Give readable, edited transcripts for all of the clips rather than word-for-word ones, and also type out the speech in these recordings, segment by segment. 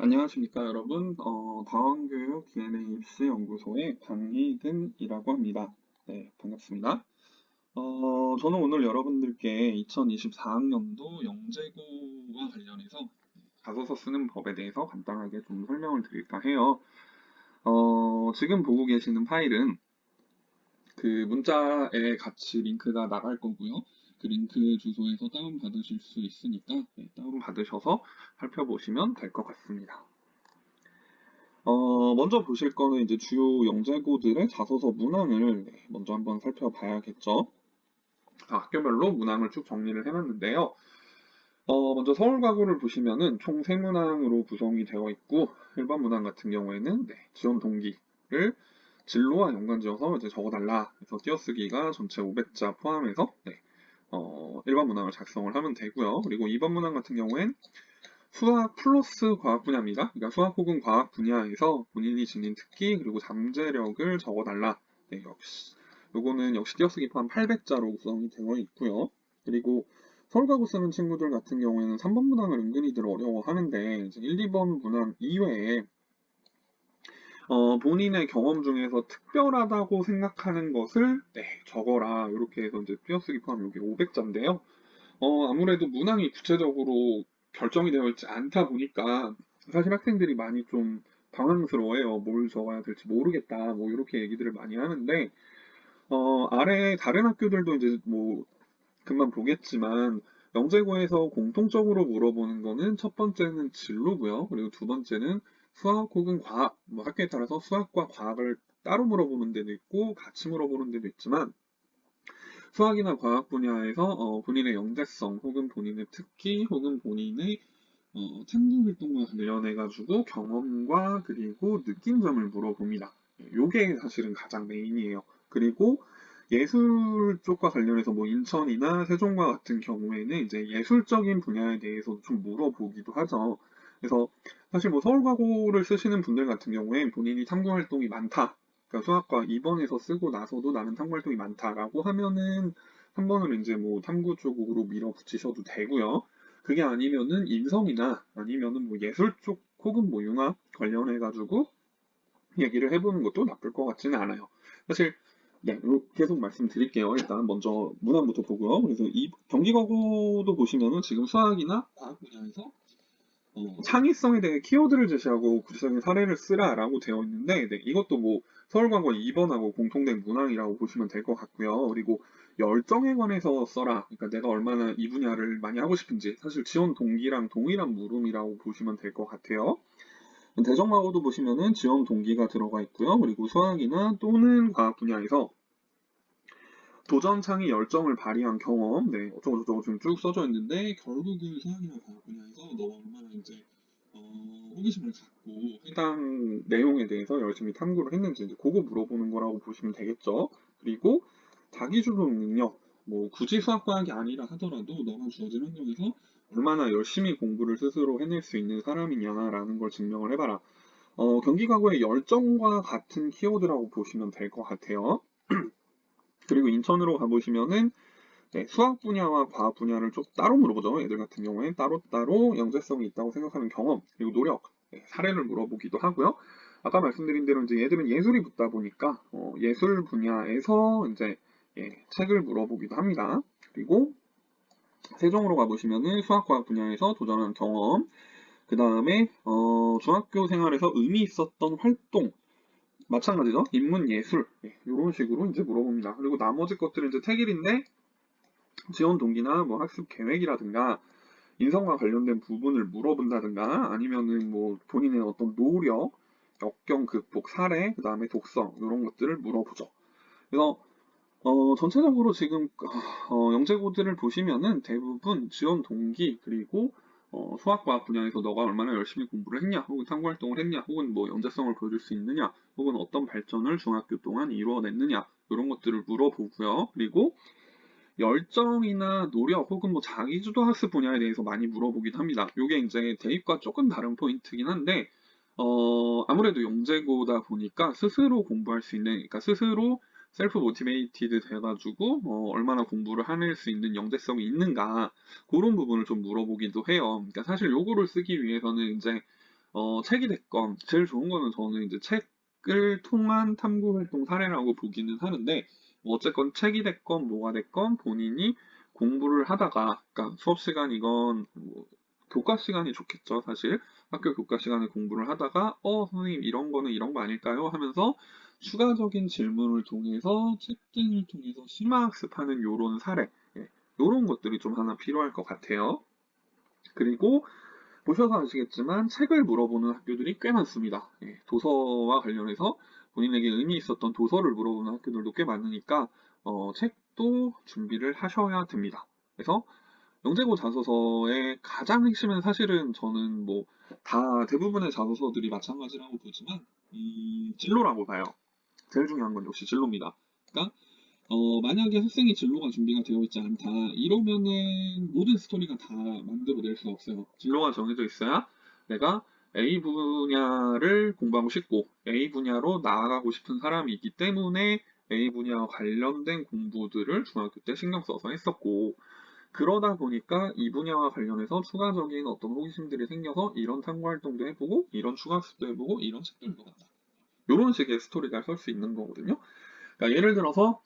안녕하십니까, 여러분. 다원교육 DNA 입시 연구소의 방희근이라고 합니다. 네, 반갑습니다. 저는 오늘 여러분들께 2024학년도 영재고와 관련해서 자소서 쓰는 법에 대해서 간단하게 좀 설명을 드릴까 해요. 지금 보고 계시는 파일은 그 문자에 같이 링크가 나갈 거고요. 그 링크 주소에서 다운받으실 수 있으니까 다운받으셔서 살펴보시면 될 것 같습니다. 먼저 보실 거는 이제 주요 영재고들의 자소서 문항을 먼저 한번 살펴봐야겠죠. 학교별로 문항을 쭉 정리를 해놨는데요. 먼저 서울과고를 보시면은 총 3문항으로 구성이 되어 있고, 일반 문항 같은 경우에는 지원 동기를 진로와 연관지어서 이제 적어달라. 그래서 띄어쓰기가 전체 500자 포함해서 일반 문항을 작성을 하면 되고요. 그리고 2번 문항 같은 경우엔 수학 플러스 과학 분야입니다. 그러니까 수학 혹은 과학 분야에서 본인이 지닌 특기 그리고 잠재력을 적어달라. 네, 요거는 역시 띄어쓰기 포함 800자로 구성이 되어 있고요. 그리고 서울과고 쓰는 친구들 같은 경우에는 3번 문항을 은근히들 어려워하는데 이제 1, 2번 문항 이외에 본인의 경험 중에서 특별하다고 생각하는 것을 적어라. 이렇게 해서 이제 띄어쓰기 포함 여기 500자인데요. 아무래도 문항이 구체적으로 결정이 되어 있지 않다 보니까 사실 학생들이 많이 좀 당황스러워해요. 뭘 적어야 될지 모르겠다. 뭐 이렇게 얘기들을 많이 하는데 아래 다른 학교들도 이제 뭐 금방 보겠지만 영재고에서 공통적으로 물어보는 거는 첫 번째는 진로고요. 그리고 두 번째는 수학 혹은 과학. 뭐 학교에 따라서 수학과 과학을 따로 물어보는 데도 있고 같이 물어보는 데도 있지만 수학이나 과학 분야에서 본인의 영재성 혹은 본인의 특기 혹은 본인의 탐구 활동과 관련해 가지고 경험과 그리고 느낀 점을 물어봅니다. 요게 사실은 가장 메인이에요. 그리고 예술 쪽과 관련해서 뭐 인천이나 세종과 같은 경우에는 이제 예술적인 분야에 대해서 좀 물어보기도 하죠. 그래서 사실 뭐 서울과고를 쓰시는 분들 같은 경우에 본인이 탐구 활동이 많다. 그러니까 수학과 2번에서 쓰고 나서도 나는 탐구 활동이 많다라고 하면은 3번을 이제 뭐 탐구 쪽으로 밀어붙이셔도 되고요. 그게 아니면은 인성이나 아니면은 뭐 예술 쪽 혹은 뭐 융합 관련해가지고 얘기를 해보는 것도 나쁠 것 같지는 않아요. 사실 계속 말씀드릴게요. 일단 먼저 문항부터 보고요. 그래서 이 경기과고도 보시면은 지금 수학이나 과학 분야에서 창의성에 대해 키워드를 제시하고 구체적인 사례를 쓰라라고 되어 있는데 이것도 뭐 서울과거 2번하고 공통된 문항이라고 보시면 될 것 같고요. 그리고 열정에 관해서 써라. 그러니까 내가 얼마나 이 분야를 많이 하고 싶은지 사실 지원 동기랑 동일한 물음이라고 보시면 될 것 같아요. 대정마고도 보시면은 지원 동기가 들어가 있고요. 그리고 수학이나 또는 과학 분야에서 도전 창의 열정을 발휘한 경험, 어쩌고저쩌고 지금 쭉 써져 있는데, 결국은 수학이나 과학 분야에서 너가 얼마나 이제, 호기심을 갖고 해당 내용에 대해서 열심히 탐구를 했는지, 이제 그거 물어보는 거라고 보시면 되겠죠. 그리고 자기주도 능력, 뭐, 굳이 수학과학이 아니라 하더라도 너가 주어진 환경에서 얼마나 열심히 공부를 스스로 해낼 수 있는 사람이냐라는 걸 증명을 해봐라. 경기과거의 열정과 같은 키워드라고 보시면 될 것 같아요. 그리고 인천으로 가보시면은 수학 분야와 과학 분야를 좀 따로 물어보죠. 애들 같은 경우에 따로따로 영재성이 있다고 생각하는 경험, 그리고 노력, 사례를 물어보기도 하고요. 아까 말씀드린 대로 이제 얘들은 예술이 붙다 보니까 예술 분야에서 이제 책을 물어보기도 합니다. 그리고 세종으로 가보시면은 수학과학 분야에서 도전한 경험, 그 다음에 중학교 생활에서 의미 있었던 활동, 마찬가지죠. 인문 예술 이런 식으로 이제 물어봅니다. 그리고 나머지 것들은 이제 택일인데 지원 동기나 뭐 학습 계획이라든가 인성과 관련된 부분을 물어본다든가 아니면은 뭐 본인의 어떤 노력, 역경 극복 사례, 그 다음에 독서 이런 것들을 물어보죠. 그래서 전체적으로 지금 영재고들을 보시면은 대부분 지원 동기 그리고 수학과학 분야에서 너가 얼마나 열심히 공부를 했냐, 혹은 탐구 활동을 했냐, 혹은 뭐 영재성을 보여줄 수 있느냐, 혹은 어떤 발전을 중학교 동안 이루어냈느냐 이런 것들을 물어보고요. 그리고 열정이나 노력 혹은 뭐 자기주도 학습 분야에 대해서 많이 물어보기도 합니다. 이게 이제 대입과 조금 다른 포인트긴 한데 아무래도 영재고다 보니까 스스로 공부할 수 있는, 그러니까 스스로 셀프 모티베이티드 돼가지고 얼마나 공부를 해낼 수 있는 영재성이 있는가 그런 부분을 좀 물어보기도 해요. 그러니까 사실 요거를 쓰기 위해서는 이제 책이 됐건 제일 좋은 거는 저는 이제 책을 통한 탐구 활동 사례라고 보기는 하는데 뭐 어쨌건 책이 됐건 뭐가 됐건 본인이 공부를 하다가 그러니까 수업 시간이건 뭐 교과 시간이 좋겠죠 사실 학교 교과 시간에 공부를 하다가 선생님 이런 거는 이런 거 아닐까요 하면서 추가적인 질문을 통해서 책 등을 통해서 심화학습하는 요런 사례 요런 것들이 좀 하나 필요할 것 같아요. 그리고 보셔서 아시겠지만 책을 물어보는 학교들이 꽤 많습니다. 도서와 관련해서 본인에게 의미 있었던 도서를 물어보는 학교들도 꽤 많으니까 책도 준비를 하셔야 됩니다. 그래서 영재고 자소서의 가장 핵심은 사실은 저는 뭐 다 대부분의 자소서들이 마찬가지라고 보지만 진로라고 봐요. 제일 중요한 건 역시 진로입니다. 그러니까 만약에 학생이 진로가 준비가 되어 있지 않다. 이러면은 모든 스토리가 다 만들어낼 수 없어요. 진로가 정해져 있어야 내가 A 분야를 공부하고 싶고 A 분야로 나아가고 싶은 사람이 있기 때문에 A 분야와 관련된 공부들을 중학교 때 신경 써서 했었고 그러다 보니까 이 분야와 관련해서 추가적인 어떤 호기심들이 생겨서 이런 탐구 활동도 해보고 이런 추가 학습도 해보고 이런 책도 읽어봤다. 이런 식의 스토리가 설 수 있는 거거든요. 그러니까 예를 들어서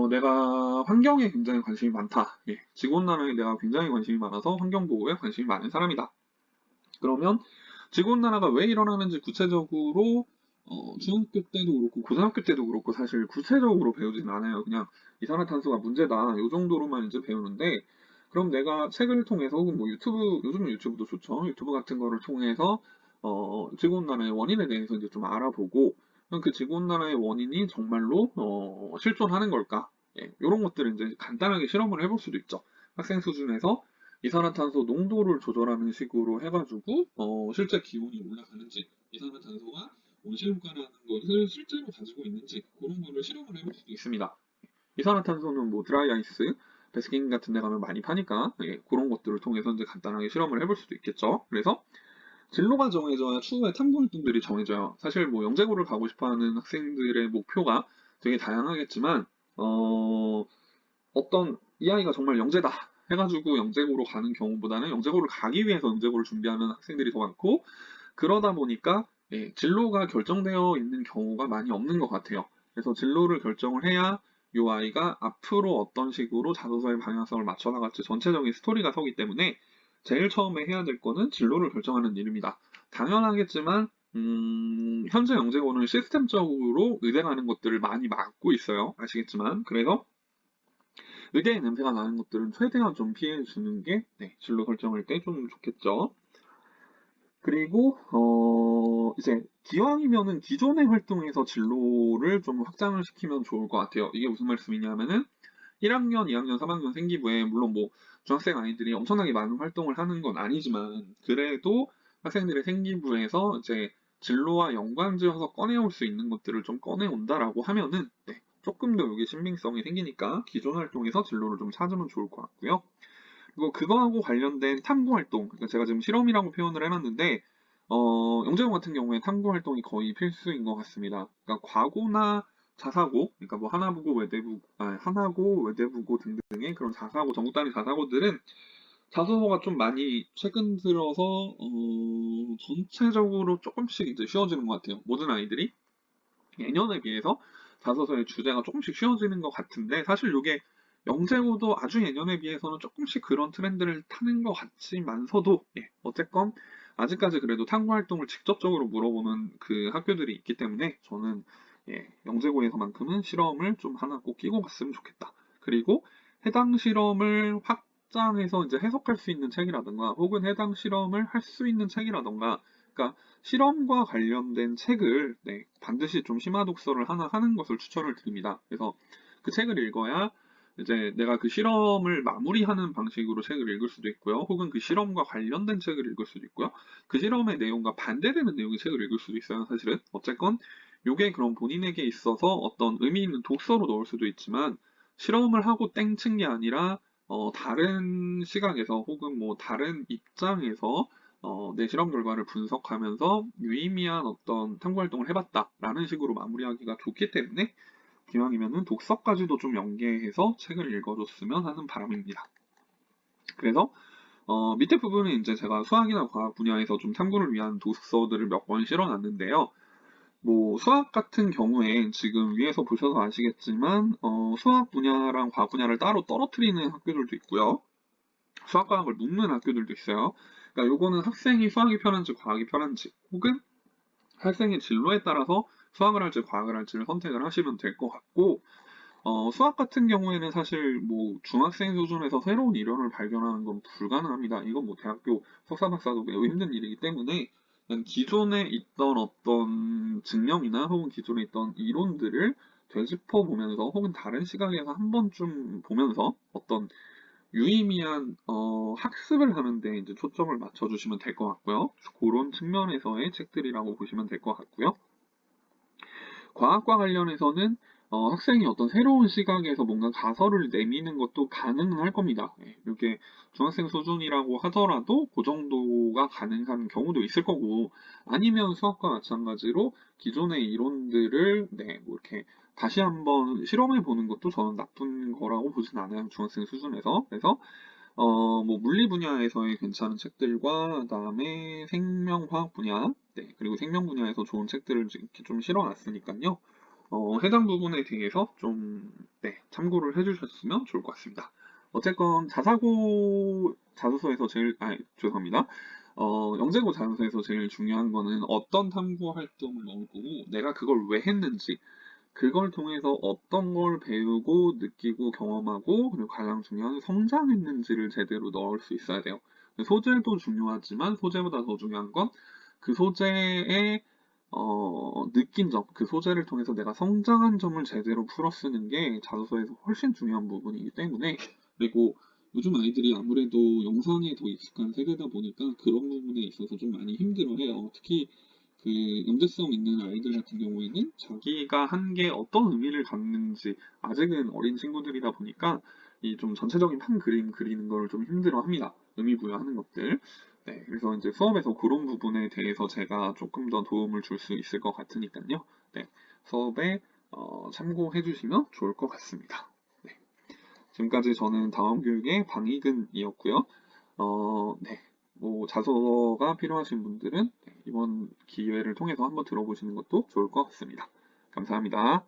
내가 환경에 굉장히 관심이 많다. 지구온난화에 내가 굉장히 관심이 많아서 환경보호에 관심이 많은 사람이다. 그러면 지구온난화가 왜 일어나는지 구체적으로 중학교 때도 그렇고 고등학교 때도 그렇고 사실 구체적으로 배우진 않아요. 그냥 이산화탄소가 문제다. 이 정도로만 이제 배우는데 그럼 내가 책을 통해서 혹은 뭐 유튜브 요즘은 유튜브도 좋죠. 유튜브 같은 거를 통해서 지구온난화의 원인에 대해서 이제 좀 알아보고 그럼 그 지구온난화의 원인이 정말로 실존하는 걸까? 이런 것들을 이제 간단하게 실험을 해볼 수도 있죠. 학생 수준에서 이산화탄소 농도를 조절하는 식으로 해가지고 실제 기온이 올라가는지 이산화탄소가 온실효과라는 것을 실제로 가지고 있는지 그런 거를 실험을 해볼 수도 있습니다. 이산화탄소는 뭐 드라이아이스, 베스킨 같은 데 가면 많이 파니까 그런 것들을 통해서 이제 간단하게 실험을 해볼 수도 있겠죠. 그래서 진로가 정해져야 추후에 탐구 활동들이 정해져요. 사실 뭐 영재고를 가고 싶어하는 학생들의 목표가 되게 다양하겠지만 어떤 이 아이가 정말 영재다 해가지고 영재고로 가는 경우보다는 영재고를 가기 위해서 영재고를 준비하는 학생들이 더 많고 그러다 보니까 진로가 결정되어 있는 경우가 많이 없는 것 같아요. 그래서 진로를 결정을 해야 이 아이가 앞으로 어떤 식으로 자소서의 방향성을 맞춰 나갈지 전체적인 스토리가 서기 때문에 제일 처음에 해야 될 거는 진로를 결정하는 일입니다. 당연하겠지만 현재 영재고는 시스템적으로 의대가는 것들을 많이 막고 있어요. 아시겠지만 그래서 의대의 냄새가 나는 것들은 최대한 좀 피해 주는 게 진로 결정할 때 좀 좋겠죠. 그리고 이제 기왕이면은 기존의 활동에서 진로를 좀 확장을 시키면 좋을 것 같아요. 이게 무슨 말씀이냐면은 1학년, 2학년, 3학년 생기부에 물론 뭐 중학생 아이들이 엄청나게 많은 활동을 하는 건 아니지만 그래도 학생들의 생기부에서 이제 진로와 연관지어서 꺼내올 수 있는 것들을 좀 꺼내온다라고 하면은 조금 더 이게 신빙성이 생기니까 기존 활동에서 진로를 좀 찾으면 좋을 것 같고요. 그리고 그거하고 관련된 탐구 활동, 그러니까 제가 지금 실험이라고 표현을 해놨는데, 영재고 같은 경우에 탐구 활동이 거의 필수인 것 같습니다. 그러니까 과고나 자사고, 그러니까 뭐 하나보고 외대부, 하나고 외대부고 등등의 그런 자사고, 전국 단위 자사고들은 자소서가 좀 많이 최근 들어서 전체적으로 조금씩 이제 쉬워지는 것 같아요. 모든 아이들이 예년에 비해서 자소서의 주제가 조금씩 쉬워지는 것 같은데 사실 이게 영재고도 아주 예년에 비해서는 조금씩 그런 트렌드를 타는 것 같지만서도 어쨌건 아직까지 그래도 탐구 활동을 직접적으로 물어보는 그 학교들이 있기 때문에 저는 영재고에서만큼은 실험을 좀 하나 꼭 끼고 갔으면 좋겠다. 그리고 해당 실험을 확장해서 이제 해석할 수 있는 책이라든가 혹은 해당 실험을 할 수 있는 책이라든가 그러니까 실험과 관련된 책을 반드시 좀 심화 독서를 하나 하는 것을 추천을 드립니다. 그래서 그 책을 읽어야 이제 내가 그 실험을 마무리하는 방식으로 책을 읽을 수도 있고요. 혹은 그 실험과 관련된 책을 읽을 수도 있고요. 그 실험의 내용과 반대되는 내용의 책을 읽을 수도 있어요. 사실은 어쨌건 이게 그럼 본인에게 있어서 어떤 의미 있는 독서로 넣을 수도 있지만 실험을 하고 땡친 게 아니라 다른 시각에서 혹은 뭐 다른 입장에서 내 실험 결과를 분석하면서 유의미한 어떤 탐구 활동을 해봤다라는 식으로 마무리하기가 좋기 때문에 기왕이면은 독서까지도 좀 연계해서 책을 읽어줬으면 하는 바람입니다. 그래서 밑에 부분은 이제 제가 수학이나 과학 분야에서 좀 탐구를 위한 독서들을 몇 권 실어놨는데요. 뭐 수학 같은 경우에 지금 위에서 보셔서 아시겠지만 수학 분야랑 과학 분야를 따로 떨어뜨리는 학교들도 있고요. 수학 과학을 묶는 학교들도 있어요. 그러니까 요거는 학생이 수학이 편한지 과학이 편한지 혹은 학생의 진로에 따라서 수학을 할지 과학을 할지를 선택을 하시면 될 것 같고 수학 같은 경우에는 사실 뭐 중학생 수준에서 새로운 이론을 발견하는 건 불가능합니다. 이건 뭐 대학교 석사 박사도 매우 힘든 일이기 때문에 그냥 기존에 있던 어떤 증명이나 혹은 기존에 있던 이론들을 되짚어 보면서 혹은 다른 시각에서 한 번쯤 보면서 어떤 유의미한 학습을 하는데 이제 초점을 맞춰주시면 될 것 같고요. 그런 측면에서의 책들이라고 보시면 될 것 같고요. 과학과 관련해서는 학생이 어떤 새로운 시각에서 뭔가 가설을 내미는 것도 가능할 겁니다. 이게 중학생 수준이라고 하더라도 그 정도가 가능한 경우도 있을 거고 아니면 수학과 마찬가지로 기존의 이론들을 뭐 이렇게 다시 한번 실험해 보는 것도 저는 나쁜 거라고 보진 않아요. 중학생 수준에서. 그래서 뭐 물리 분야에서의 괜찮은 책들과 그다음에 생명화학 분야, 그리고 생명 분야에서 좋은 책들을 이렇게 좀 실어놨으니까요. 해당 부분에 대해서 좀 참고를 해주셨으면 좋을 것 같습니다. 어쨌건 자사고 자소서에서 죄송합니다. 영재고 자소서에서 제일 중요한 거는 어떤 탐구 활동을 넣을 거고 내가 그걸 왜 했는지 그걸 통해서 어떤 걸 배우고 느끼고 경험하고 그리고 가장 중요한 성장했는지를 제대로 넣을 수 있어야 돼요. 소재도 중요하지만 소재보다 더 중요한 건 그 소재의 느낀 점, 그 소재를 통해서 내가 성장한 점을 제대로 풀어 쓰는 게 자소서에서 훨씬 중요한 부분이기 때문에 그리고 요즘 아이들이 아무래도 영상에 더 익숙한 세대다 보니까 그런 부분에 있어서 좀 많이 힘들어해요. 특히 그 연재성 있는 아이들 같은 경우에는 자기가 한 게 어떤 의미를 갖는지 아직은 어린 친구들이다 보니까 이 좀 전체적인 판 그림 그리는 걸 좀 힘들어합니다. 의미 부여하는 것들. 그래서 이제 수업에서 그런 부분에 대해서 제가 조금 더 도움을 줄 수 있을 것 같으니까요. 수업에 참고해 주시면 좋을 것 같습니다. 지금까지 저는 다원교육의 방익은이었고요. 뭐 자소가 필요하신 분들은 이번 기회를 통해서 한번 들어보시는 것도 좋을 것 같습니다. 감사합니다.